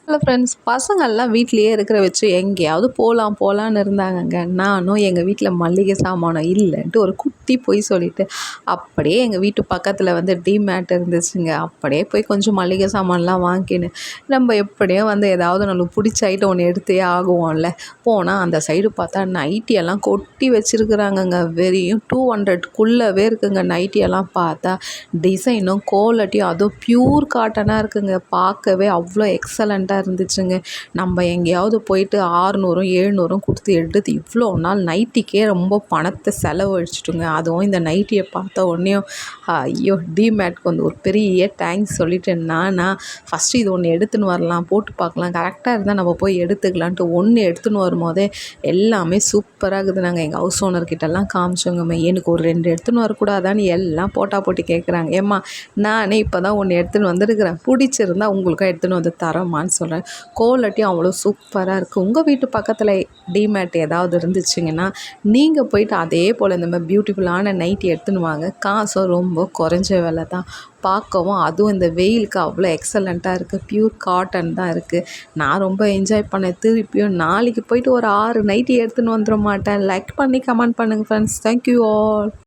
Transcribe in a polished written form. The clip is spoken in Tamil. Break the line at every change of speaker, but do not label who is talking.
ஹலோ ஃப்ரெண்ட்ஸ், பசங்கள்லாம் வீட்லேயே இருக்கிற வச்சு எங்கேயாவது போகலான்னு இருந்தாங்கங்க. நானும் எங்கள் வீட்டில் மளிகை சாமானம் இல்லைன்ட்டு ஒரு குட்டி பொய் சொல்லிவிட்டு அப்படியே எங்கள் வீட்டு பக்கத்தில் வந்து டிமேட் இருந்துச்சுங்க. அப்படியே போய் கொஞ்சம் மளிகை சாமான்லாம் வாங்கின்னு நம்ம எப்படியும் வந்து ஏதாவது நம்மளுக்கு பிடிச்ச ஐட்டம் ஒன்று எடுத்தே ஆகுவோம்ல. போனால் அந்த சைடு பார்த்தா நைட்டியெல்லாம் கொட்டி வச்சுருக்குறாங்கங்க. வெறும் 200க்குள்ளவே இருக்குங்க. நைட்டியெல்லாம் பார்த்தா டிசைனும் குவாலிட்டியும் அதுவும் ப்யூர் காட்டனாக இருக்குங்க. பார்க்கவே அவ்வளோ எக்ஸலண்ட்டாக இருந்துச்சுங்க. நம்ம எங்கேயாவது போயிட்டு 600ம் 700ம் கொடுத்து எடுத்து இவ்வளோ நாள் நைட்டிக்கே ரொம்ப பணத்தை செலவழிச்சிட்டுங்க. அதுவும் இந்த நைட்டியை பார்த்த உடனேயும் ஐயோ, டிமேட்க்கு வந்து ஒரு பெரிய தேங்க்ஸ் சொல்லிட்டு ஃபஸ்ட்டு இது ஒன்று எடுத்துன்னு வரலாம், போட்டு பார்க்கலாம், கரெக்டாக இருந்தால் நம்ம போய் எடுத்துக்கலான்ட்டு ஒன்று எடுத்துன்னு வரும்போதே எல்லாமே சூப்பராக இருக்குது. நாங்கள் எங்கள் ஹவுஸ் ஓனர்கிட்டலாம் காமிச்சோங்கம்மா, எனக்கு ஒரு 2 எடுத்துன்னு வரக்கூடாதான்னு எல்லாம் போட்டி கேட்குறாங்க. ஏம்மா, நானே இப்போ தான் ஒன்று எடுத்துன்னு வந்துருக்கிறேன், பிடிச்சிருந்தா உங்களுக்கும் எடுத்துன்னு வந்து தரோம்மான்னு சொல்கிறேன். குவாலிட்டியும் அவ்வளோ சூப்பராக இருக்குது. உங்கள் வீட்டு பக்கத்தில் டிமேட் ஏதாவது இருந்துச்சுங்கன்னா நீங்கள் போயிட்டு அதே போல் இந்த மாதிரி பியூட்டிஃபுல்லான நைட்டி எடுத்துன்னு வாங்க. காசும் ரொம்ப குறைஞ்ச விலை தான். பார்க்கவும் அதுவும் இந்த வெயிலுக்கு அவ்வளோ எக்ஸலண்ட்டாக இருக்குது. ப்யூர் காட்டன் தான் இருக்குது. நான் ரொம்ப என்ஜாய் பண்ணேன். திருப்பியும் நாளைக்கு போயிட்டு ஒரு 6 நைட்டி எடுத்துன்னு வந்துட மாட்டேன். லைக் பண்ணி கமெண்ட் பண்ணுங்கள் ஃப்ரெண்ட்ஸ். Thank you all.